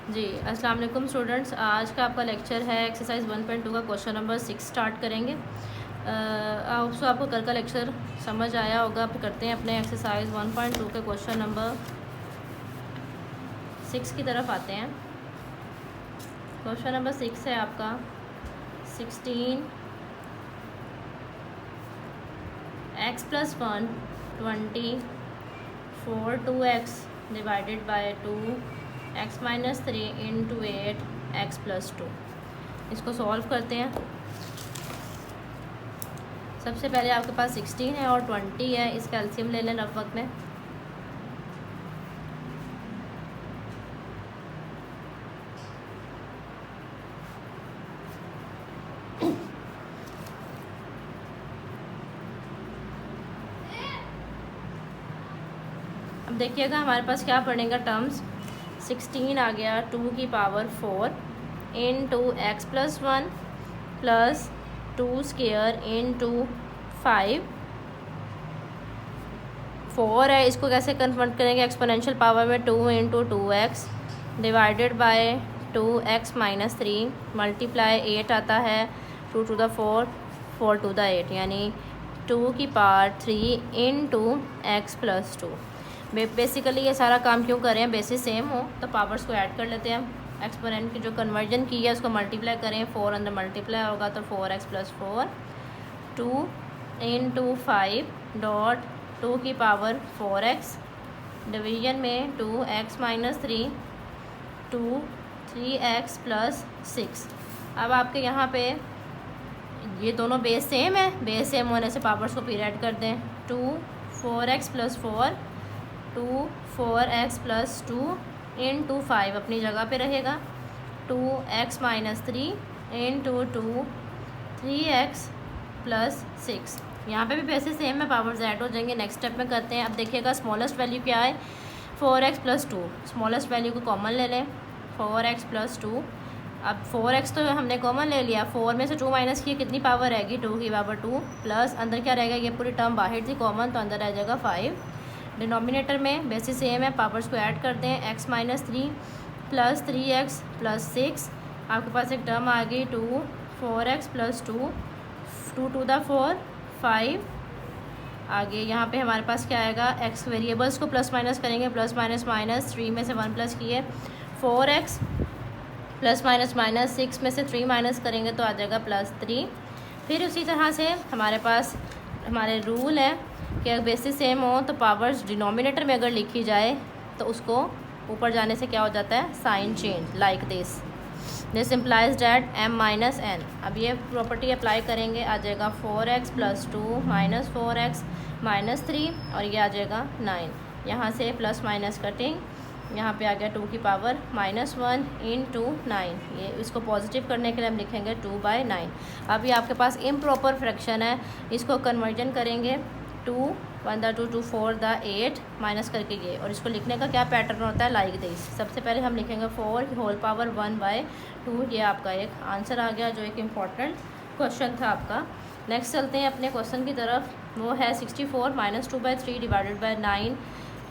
जी अस्सलाम वालेकुम स्टूडेंट्स। आज का आपका लेक्चर है एक्सरसाइज 1.2 का क्वेश्चन नंबर 6 स्टार्ट करेंगे। आपको कल का लेक्चर समझ आया होगा। अब करते हैं अपने एक्सरसाइज 1.2 के क्वेश्चन नंबर 6 की तरफ आते हैं। क्वेश्चन नंबर 6 है आपका 16 x + 1 20 4 2x divided by 2 x - 3 × 8 x + 2। इसको सॉल्व करते हैं। सबसे पहले आपके पास 16 है और 20 है, इसका एलसीएम ले लें रफ वक्त में। अब देखिएगा हमारे पास क्या पड़ेगा टर्म्स। 16 आ गया 2 की पावर 4 × x + 1 प्लस 2 स्क्वायर × 5। 4 है, इसको कैसे कन्वर्ट करेंगे एक्सपोनेंशियल पावर में। 2 × 2x divided by 2x - 3 multiply 8 आता है 2 to the 4 4 to the 8 यानी 2 की पावर 3 × x + 2। बेसिकली ये सारा काम क्यों कर रहे हैं, बेसिस सेम हो तो पावर्स को ऐड कर लेते हैं। एक्सपोनेंट की जो कन्वर्जन की है उसको मल्टीप्लाई करें, 4 अंदर मल्टीप्लाई होगा तो 4x + 4 2 × 5 डॉट 2 की पावर 4x डिवीजन में 2x - 3 2 3x + 6। अब आपके यहाँ पे ये दोनों बेस सेम है, बेस सेम होने से पावर्स को फिर ऐड कर दें। 2 4x + 4 2 4x + 2 × 5 अपनी जगह पे रहेगा। 2x - 3 × 2 3x + 6। यहाँ पे भी पैसे सेम है, पावर्स ऐड हो जाएंगे। नेक्स्ट स्टेप में करते हैं। अब देखिएगा स्मॉलेस्ट वैल्यू क्या है, 4x + 2। स्मॉलेस्ट वैल्यू को कॉमन ले लें, 4x + 2। अब 4x तो हमने कॉमन ले लिया, 4 में से 2 माइनस किए कितनी पावर रहेगी, 2 की पावर 2 प्लस अंदर क्या रहेगा, ये पूरी टर्म बाहर थी कॉमन तो अंदर रह जाएगा 5। डिनोमिनेटर में बेसिस सेम है, पावर्स को ऐड करते हैं। x - 3 plus 3x + 6। आपके पास एक टर्म आ गई 2 4x + 2 2 to the 4 5। आगे यहाँ पे हमारे पास क्या आएगा, x वेरिएबल्स को प्लस माइनस करेंगे, प्लस माइनस माइनस 3 में से 1 प्लस किए 4x प्लस माइनस माइनस 6 में से 3 माइनस करेंगे तो आ जाएगा +3। फिर उसी तरह से हमारे पास हमारे रूल है कि अगर बेसिस सेम हो तो पावर्स डिनोमिनेटर में अगर लिखी जाए तो उसको ऊपर जाने से क्या हो जाता है, sign change like this implies that m - n। अब ये प्रॉपर्टी अप्लाई करेंगे, आ जाएगा 4x + 2 - 4x - 3 और ये आ जाएगा 9। यहाँ से प्लस माइनस कटिंग, यहाँ पे आ गया 2 की पावर -1 × 9। ये इसको पॉजिटिव करने के लिए हम लिखेंगे 2/9। अब ये आपके पास इम्प्रॉपर फ्रैक्शन है, इसको कन्वर्जन करेंगे 2 1 * 2 2 4 द 8 माइनस करके ये, और इसको लिखने का क्या पैटर्न होता है, लाइक दिस। सबसे पहले हम लिखेंगे 4 की होल पावर 1/2। ये आपका एक आंसर आ गया जो एक इम्पॉर्टेंट क्वेश्चन था आपका। नेक्स्ट चलते हैं अपने क्वेश्चन की तरफ, वो है 64 - 2/3 डिवाइडेड बाय 9।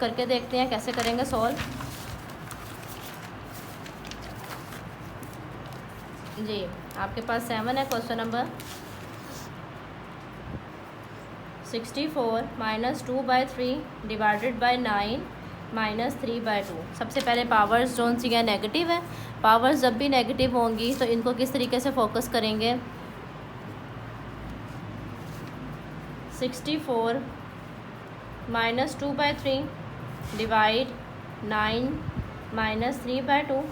करके देखते हैं कैसे करेंगे सॉल्व। जी आपके पास 7 है क्वेश्चन नंबर। 64 - 2/3 divided by 9 - 3/2। सबसे पहले पावर्स जोन सी है नेगेटिव है, पावर्स जब भी नेगेटिव होंगी तो इनको किस तरीके से फोकस करेंगे। 64 - 2/3 डिवाइड 9 - 3/2।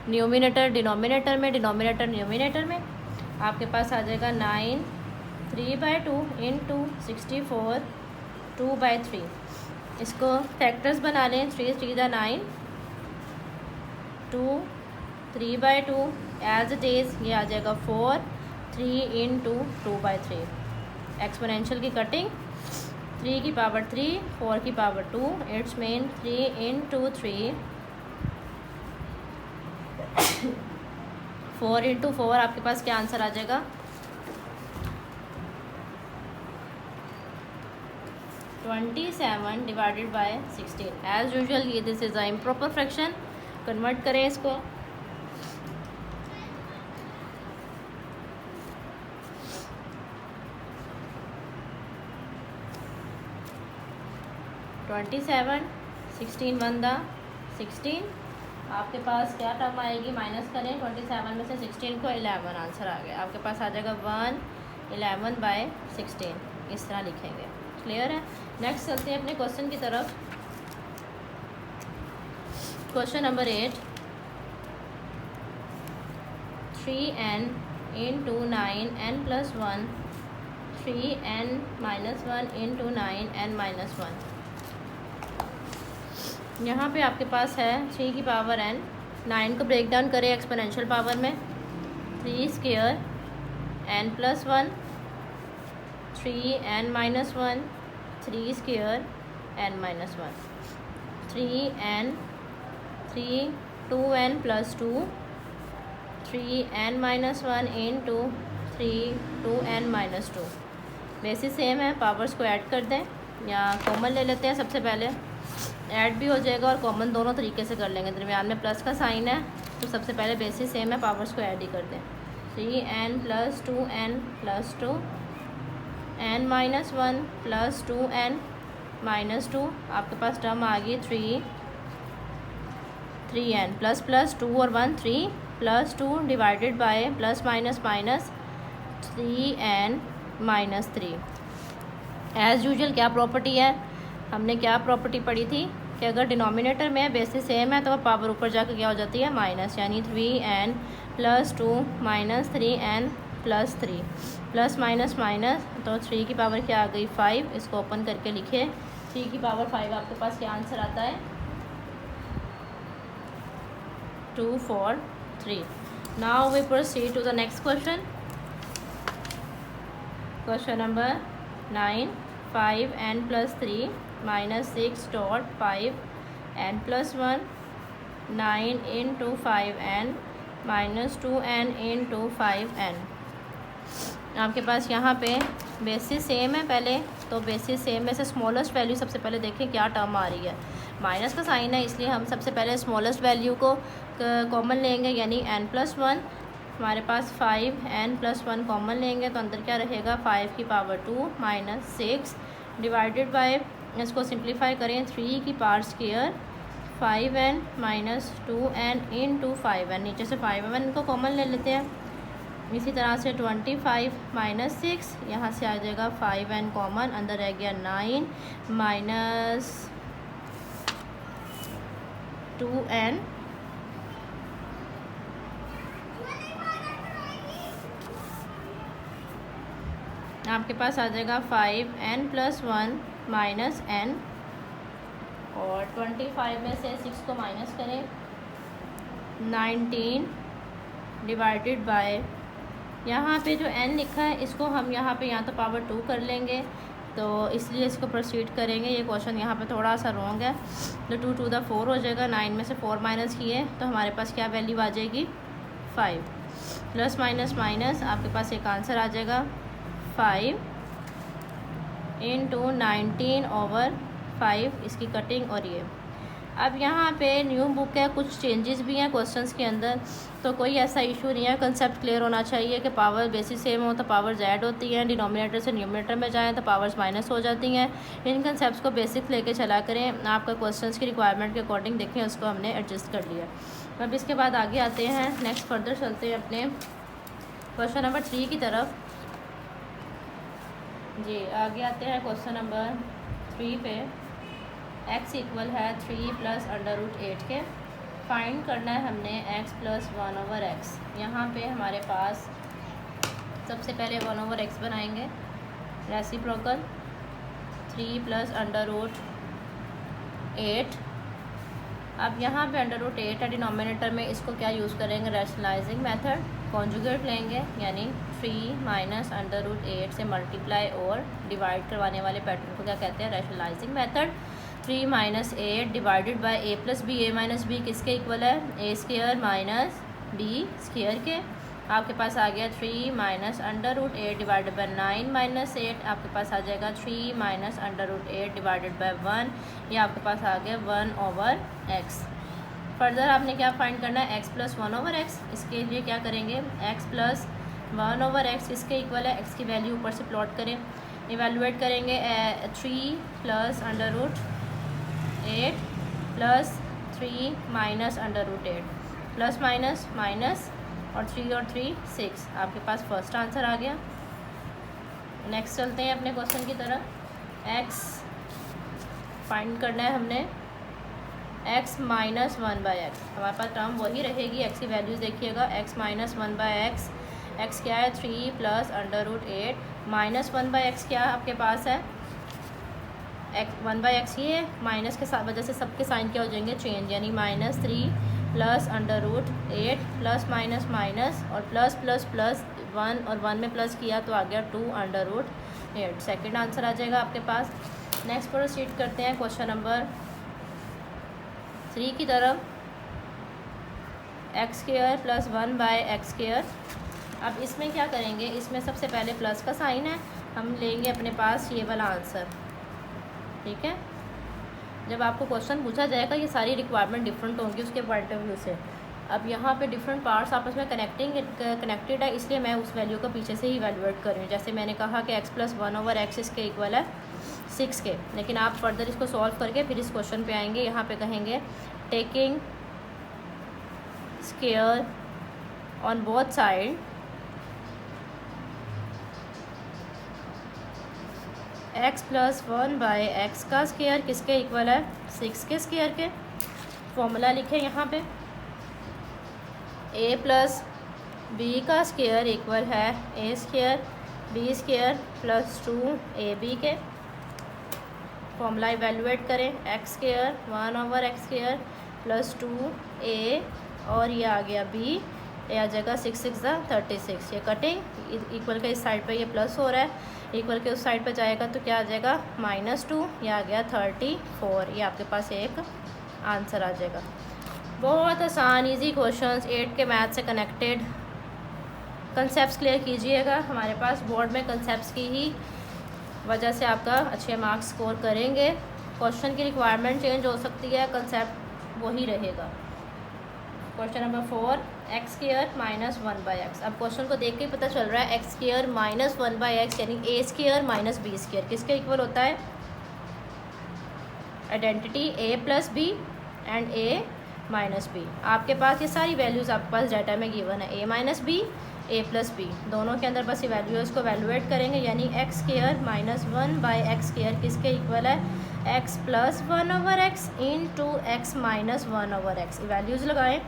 न्यूमिनेटर डिनोमिनेटर में, डिनोमिनेटर न्यूमिनेटर में, आपके पास आ जाएगा 9 3/2 × 64 2/3। इसको फैक्टर्स बना लें, 3 3 × 9 2 3/2 एज इट इज़, ये आ जाएगा 4 3 × 2/3। एक्सपोनेंशियल की कटिंग, 3 की पावर 3 4 की पावर 2 इट्स मीन 3 × 3 4 × 4। आपके पास क्या आंसर आ जाएगा, 27 डिवाइडेड बाय 16। एज यूजुअल ये this is a improper fraction, convert करें इसको 27, 16 1 दा 16, आपके पास क्या टर्म आएगी, माइनस करें 27 में से 16 को 11, आंसर आ गया आपके पास आ जाएगा 111/16, इस तरह लिखेंगे। क्लियर है। नेक्स्ट चलते हैं अपने क्वेश्चन की तरफ। Question number 8, 3n into 9n plus 1, 3n minus 1 into 9n minus 1। यहाँ पे आपके पास है 3 की पावर n, 9 को ब्रेक डाउन करें एक्सपोनेंशियल पावर में, 3 square n plus 1, 3n minus 1, 3 square n minus 1, 3n 2n plus 2, 3n minus 1 into 2n minus 2। Basis same है, powers को ऐड कर दें या कॉमन ले लेते हैं। सबसे पहले ऐड भी हो जाएगा और कॉमन दोनों तरीके से कर लेंगे। दरमियान में प्लस का साइन है तो सबसे पहले बेसिस सेम है, पावर्स को ऐड ही कर दें। 3n plus 2n plus 2, n minus 1 plus 2n minus 2, आपके पास टर्म आ गई 3n प्लस प्लस 2 और 1 3 plus 2 divided by plus minus minus 3n minus 3। As usual क्या प्रॉपर्टी है, हमने क्या प्रॉपर्टी पढ़ी थी कि अगर डिनोमिनेटर में बेसिस सेम है तो पावर ऊपर जाकर क्या हो जाती है, माइनस, यानी 3n plus 2 minus 3n plus 3, plus minus minus तो 3 की पावर क्या आ गई 5। इसको ओपन करके लिखे 3 की पावर 5, आपके पास क्या आंसर आता है 2 4 3। Now we proceed to the next question. Question number 9, 5n plus 3 minus 6 dot 5n plus 1, 9 into 5n minus 2n into 5n। आपके पास यहाँ पे बेसिस सेम है, पहले तो बेसिस सेम में से स्मॉलेस्ट वैल्यू सबसे पहले देखें क्या टर्म आ रही है। माइनस का साइन है इसलिए हम सबसे पहले स्मॉलेस्ट वैल्यू को कॉमन लेंगे, यानी n प्लस 1। हमारे पास 5n प्लस 1 कॉमन लेंगे तो अंदर क्या रहेगा 5 की पावर 2 माइनस 6 डिवाइडेड बाय, इसको सिंप्लीफाई करें 3 की power square 5n minus 2n into 5n, नीचे से 5n को कॉमन ले लेते हैं। इसी तरह से 25 माइनस 6, यहाँ से आ जाएगा 5n कॉमन, अंदर रह गया 9 माइनस 2n, आपके पास आ जाएगा 5n प्लस 1 माइनस n, और 25 में से 6 को माइनस करें 19 डिवाइडेड बाय, यहाँ पे जो n लिखा है इसको हम यहाँ पे तो पावर 2 कर लेंगे तो इसलिए इसको प्रोसीड करेंगे। ये क्वेश्चन यहाँ पे थोड़ा सा रॉन्ग है, तो 2 टू द 4 हो जाएगा। 9 में से 4 माइनस किए तो हमारे पास क्या वैल्यू आ जाएगी 5, प्लस माइनस माइनस आपके पास एक आंसर आ जाएगा 5 इंटू 19 ओवर 5, इसकी कटिंग। और ये अब यहाँ पे न्यू बुक है, कुछ चेंजेस भी हैं क्वेश्चंस के अंदर, तो कोई ऐसा इशू नहीं है। कंसेप्ट क्लियर होना चाहिए कि पावर बेसिस सेम हो तो पावर्स ऐड होती हैं, डिनोमिनेटर से न्यूमरेटर में जाएं तो पावर्स माइनस हो जाती हैं। इन कंसेप्ट्स को बेसिक लेके चला करें, आपका क्वेश्चंस की रिक्वायरमेंट के अकॉर्डिंग देखें, उसको हमने एडजस्ट कर लिया। अब इसके बाद आगे आते हैं, नेक्स्ट फर्दर चलते हैं अपने क्वेश्चन नंबर 3 की तरफ। जी आगे आते हैं क्वेश्चन नंबर 3 पे। x इक्वल है 3 प्लस अंडर रूट 8 के। फाइंड करना है हमने x प्लस 1 ओवर x। यहाँ पे हमारे पास सबसे पहले 1 ओवर x बनाएंगे, रेसिप्रोकल 3 प्लस अंडर रूट 8। अब यहाँ पे अंडर रूट 8 है डिनोमिनेटर में, इसको क्या यूज़ करेंगे, रैशनलाइजिंग मेथड, कॉन्जुगेट लेंगे, यानी 3 माइनस अंडर रूट 8 से मल्टीप्लाई और डिवाइड करवाने वाले पैटर्न को क्या कहते हैं, rationalising method. 3 minus 8 divided by a plus b, a minus b किसके इक्वल है, a square minus b square के। आपके पास आ गया 3 minus under root 8 divided by 9 minus 8, आपके पास आ जाएगा 3 minus under root 8 divided by 1, ये आपके पास आ गया 1 ओवर x। फर्दर आपने क्या फाइंड करना है, x प्लस 1 ओवर x। इसके लिए क्या करेंगे, x प्लस 1 ओवर x इसके इक्वल है, x की वैल्यू ऊपर से प्लॉट करें, इवेलुएट करेंगे 3 plus under root 8 plus 3 minus under root 8 plus minus minus और 3 और 3 6। आपके पास फर्स्ट आंसर आ गया। नेक्स्ट चलते हैं अपने क्वेश्चन की तरफ। एक्स फाइंड करना है हमने, एक्स माइनस 1/x। हमारे पास टर्म वही रहेगी, एक्स की वैल्यूज़ देखिएगा, एक्स माइनस 1/x। एक्स क्या है 3 plus under root 8 minus 1/x क्या आपके पास है एक्स 1/x ही है, माइनस के वजह से सबके साइन क्या हो जाएंगे चेंज, यानी -3 plus under root 8 plus minus minus और प्लस प्लस प्लस 1 और 1 में प्लस किया तो आ गया 2 अंडर रूट 8। सेकेंड आंसर आ जाएगा आपके पास। नेक्स्ट प्रोसीड करते हैं क्वेश्चन नंबर 3 की तरफ। x² plus 1/x²। अब इसमें क्या करेंगे, इसमें सबसे पहले प्लस का साइन है, हम लेंगे अपने पास ये वाला आंसर। ठीक है, जब आपको क्वेश्चन पूछा जाएगा ये सारी रिक्वायरमेंट डिफरेंट होंगी उसके पॉइंट ऑफ व्यू से। अब यहाँ पे डिफरेंट पार्ट्स आपस में कनेक्टेड है, इसलिए मैं उस वैल्यू को पीछे से ही इवैल्यूएट कर रही हूँ। जैसे मैंने कहा कि x प्लस 1/x इसके इक्वल है 6 के, लेकिन आप फर्दर इसको सॉल्व करके फिर इस क्वेश्चन पे आएंगे। यहाँ पे कहेंगे taking square on both side x plus 1/x का स्क्वायर किसके इक्वल है 6 के स्क्वायर के। फॉर्मूला लिखें यहाँ पे, a प्लस b का स्क्वायर इक्वल है a² b² प्लस 2ab के। फॉर्मूला इवैल्यूएट करें, x² 1/x² प्लस 2a और ये आ गया b, ये आ जाएगा 6 6 36। ये कटिंग इक्वल के इस साइड पे ये प्लस हो रहा है, इक्वल के उस साइड पे जाएगा तो क्या आ जाएगा -2, ये आ गया 34। ये आपके पास एक आंसर आ जाएगा। बहुत आसान इजी क्वेश्चंस 8 के मैथ से कनेक्टेड। कंसेप्ट्स क्लियर कीजिएगा, हमारे पास बोर्ड में कंसेप्ट्स की ही वजह से आपका अच्छे मार्क्स स्कोर करेंगे। क्वेश्चन की रिक्वायरमेंट चेंज हो सकती है, कंसेप्ट वही रहेगा। Question number 4, x² minus 1/x। अब क्वेश्चन को देख के ही पता चल रहा है x² माइनस 1/x यानी a² माइनस b² किसके इक्वल होता है। Identity a plus b and a minus b. आपके पास ये सारी वैल्यूज़ आपके पास डाटा में गिवन है, a minus b a plus b, दोनों के अंदर बस ये वैल्यूज़ को वैल्यूएट करेंगे, यानी x² माइनस 1/x² किसके इक्वल है x plus 1/x into x minus 1/x। Values लगाएं,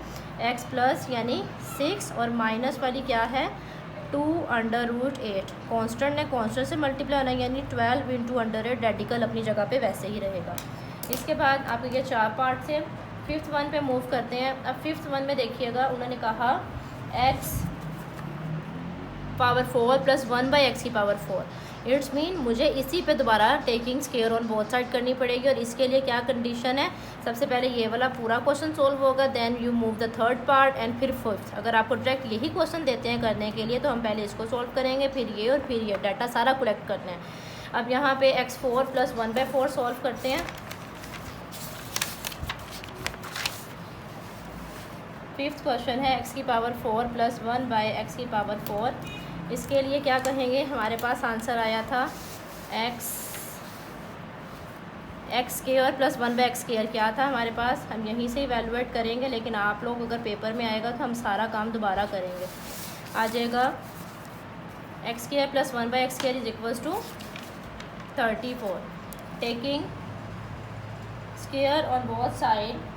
x प्लस यानी 6 और माइनस वाली क्या है 2 अंडर रूट 8। कॉन्स्टेंट ने कॉन्स्टेंट से मल्टीप्लाई होना, यानी 12 इंटू अंडर 8। रेडिकल अपनी जगह पे वैसे ही रहेगा। इसके बाद आपके ये 4 पार्ट से 5th वन पे मूव करते हैं। अब 5th वन में देखिएगा, उन्होंने कहा x पावर 4 प्लस 1/x की पावर 4। इट्स मीन मुझे इसी पे दोबारा taking square on both side करनी पड़ेगी। और इसके लिए क्या कंडीशन है, सबसे पहले ये वाला पूरा क्वेश्चन सोल्व होगा, then you move the 3rd part and फिर 5th। अगर आपको डायरेक्ट यही क्वेश्चन देते हैं करने के लिए तो हम पहले इसको सोल्व करेंगे, फिर ये और फिर ये, डाटा सारा कलेक्ट करना है। अब यहाँ पे x4 प्लस 1/4 सॉल्व करते हैं। 5th क्वेश्चन है x की पावर 4 प्लस 1/x की पावर 4। इसके लिए क्या कहेंगे, हमारे पास आंसर आया था x² प्लस 1/x² क्या था हमारे पास, हम यहीं से इवैल्यूएट करेंगे, लेकिन आप लोग अगर पेपर में आएगा तो हम सारा काम दोबारा करेंगे। आ जाएगा x² plus 1/x² is equals to 34। Taking square on both side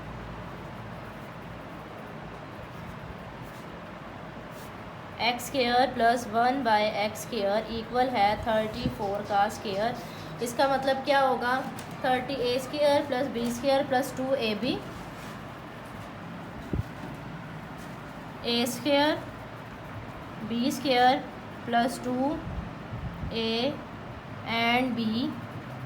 x² plus 1/x² equal है 34 का स्क्वायर। इसका मतलब क्या होगा 30a² plus b² plus 2ab, a² b² plus 2a and b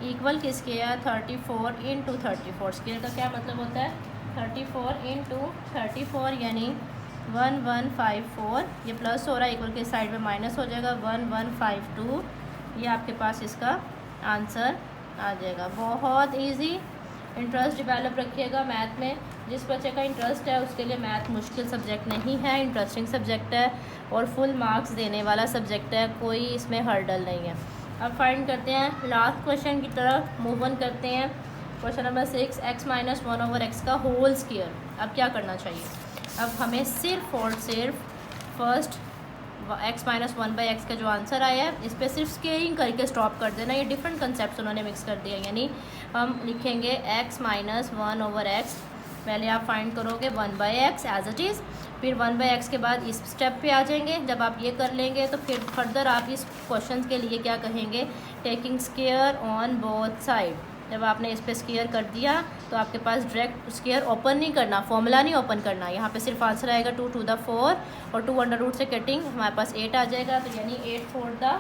equal किसके है 34 इंटू 34। स्क्वायर का क्या मतलब होता है 34 इंटू 34 यानी 1154। ये प्लस हो रहा है, इक्वल के साइड में माइनस हो जाएगा 1152। ये आपके पास इसका आंसर आ जाएगा। बहुत इजी। इंटरेस्ट डेवलप रखिएगा मैथ में। जिस बच्चे का इंटरेस्ट है उसके लिए मैथ मुश्किल सब्जेक्ट नहीं है, इंटरेस्टिंग सब्जेक्ट है और फुल मार्क्स देने वाला सब्जेक्ट है, कोई इसमें हर्डल नहीं है। अब फाइंड करते हैं लास्ट क्वेश्चन की तरफ, मूव ऑन करते हैं। Question number 6, x minus 1/x का होल स्क्वायर। अब क्या करना चाहिए? अब हमें सिर्फ और सिर्फ फर्स्ट x माइनस 1/x का जो आंसर आया है इस पर सिर्फ स्केयरिंग करके स्टॉप कर देना। ये डिफरेंट कंसेप्ट उन्होंने मिक्स कर दिया, यानी हम लिखेंगे x माइनस 1/x, पहले आप फाइंड करोगे 1/x एज इट इज़, फिर 1/x के बाद इस स्टेप पे आ जाएंगे। जब आप ये कर लेंगे तो फिर फर्दर आप इस क्वेश्चन के लिए क्या कहेंगे, taking square on both side. जब आपने इस पे स्क्वायर कर दिया तो आपके पास डायरेक्ट स्क्वायर ओपन नहीं करना, फॉर्मूला नहीं ओपन करना, यहाँ पे सिर्फ आंसर आएगा 2 to the 4 और 2 अंडर रूट से कटिंग हमारे पास 8 आ जाएगा, तो यानी 8 4 the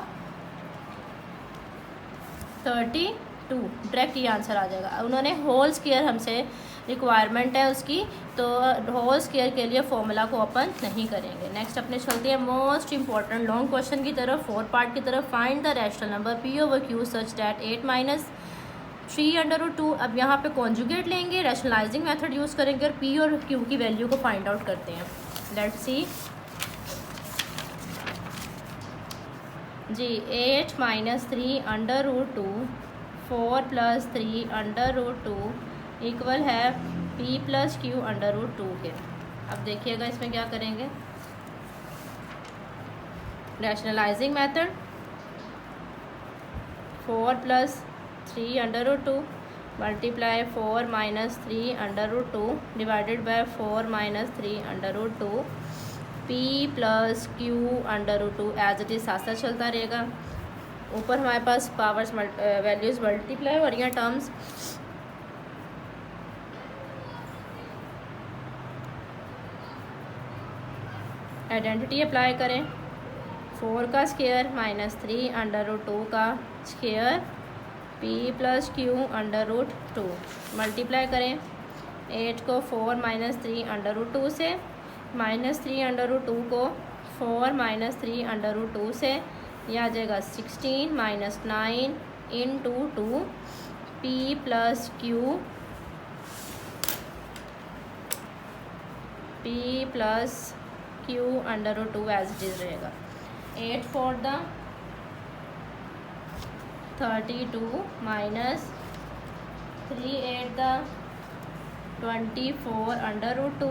32, डायरेक्ट ये आंसर आ जाएगा। उन्होंने होल स्क्वायर हमसे रिक्वायरमेंट है उसकी, तो होल स्क्वायर के लिए फॉर्मूला को ओपन नहीं करेंगे। नेक्स्ट अपने चलते हैं मोस्ट इंपॉर्टेंट लॉन्ग क्वेश्चन की तरफ, 4 पार्ट की तरफ। Find the rational number p/q such that 8 minus 3/2। अब यहाँ पे कॉन्जुगेट लेंगे, रैशनलाइजिंग मेथड यूज़ करेंगे और p और q की वैल्यू को फाइंड आउट करते हैं। लेट्स सी जी, 8 माइनस 3/2 4 प्लस 3/2 इक्वल है p प्लस q/2 के। अब देखिएगा इसमें क्या करेंगे, rationalising method 4 plus 3/2 multiply 4 minus 3/2 divided by 4 minus 3/2 p plus q/2 as it is साथ साथ चलता रहेगा। ऊपर हमारे पास पावर्स वैल्यूज़ मल्टीप्लाई और यहाँ टर्म्स आइडेंटिटी अप्लाई करें। 4 का स्क्वायर माइनस 3/2 का square p plus q/2 multiply करें। 8 को 4 माइनस 3/2 से, माइनस 3/2 को 4 माइनस 3/2 से, यह आ जाएगा 16 minus 9 into 2 p plus q q/2 as it is रहेगा। 8 4 the 32 minus 3 8 the 24/2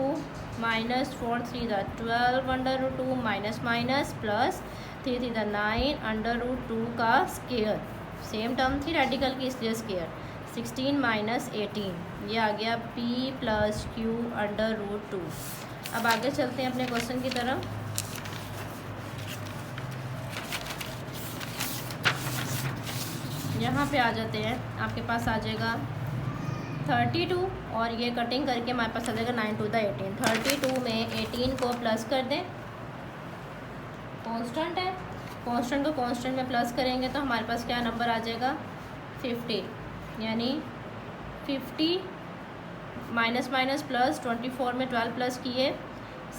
minus 4 3 the 12/2 minus minus plus 3 3 the 9/2 का स्क्वायर, सेम टर्म थी रेडिकल की इसलिए स्क्वायर, 16 माइनस 18, ये आ गया p प्लस q/2। अब आगे चलते हैं अपने क्वेश्चन की तरफ। यहाँ पे आ जाते हैं, आपके पास आ जाएगा 32 और ये कटिंग करके हमारे पास आ जाएगा 9 to the 18। 32 में 18 को प्लस कर दें, कांस्टेंट है, कांस्टेंट को कांस्टेंट में प्लस करेंगे तो हमारे पास क्या नंबर आ जाएगा 50, यानी 50 माइनस माइनस प्लस 24 में 12 प्लस किए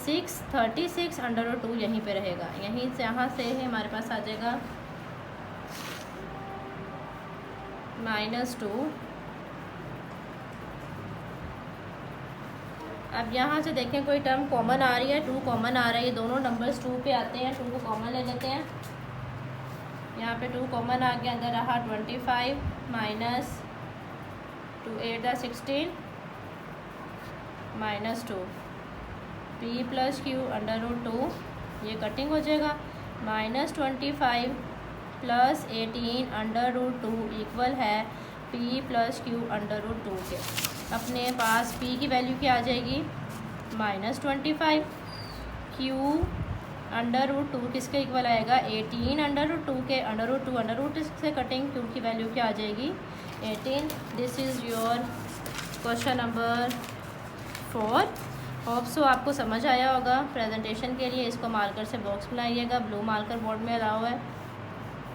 6 36/2 यहीं पे रहेगा। यहीं से यहाँ से है हमारे पास आ जाएगा -2। अब यहाँ से देखें कोई टर्म कॉमन आ रही है, 2 कॉमन आ रहा है, ये दोनों नंबर्स 2 पे आते हैं, 2 को कॉमन ले लेते हैं। यहाँ पे 2 कॉमन आ गया, अंदर रहा 25 minus 2 8 the 16 minus 2 p plus q/2, ये कटिंग हो जाएगा। -25 प्लस 18/2 इक्वल है p प्लस q/2 के। अपने पास p की वैल्यू क्या आ जाएगी -25, q/2 किसके इक्वल आएगा 18/2 के, √2 से कटिंग q की वैल्यू क्या आ जाएगी 18। This is your question number 4। Hope so आपको समझ आया होगा। प्रेजेंटेशन के लिए इसको मार्कर से बॉक्स बनाइएगा, ब्लू मार्कर बोर्ड में अलाउ है।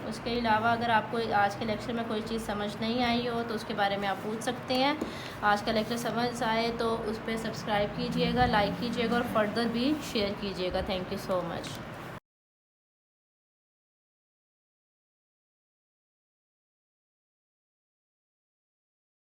उसके अलावा अगर आपको आज के लेक्चर में कोई चीज़ समझ नहीं आई हो तो उसके बारे में आप पूछ सकते हैं। आज का लेक्चर समझ आए तो उस पर सब्सक्राइब कीजिएगा, लाइक कीजिएगा और फर्दर भी शेयर कीजिएगा। Thank you so much.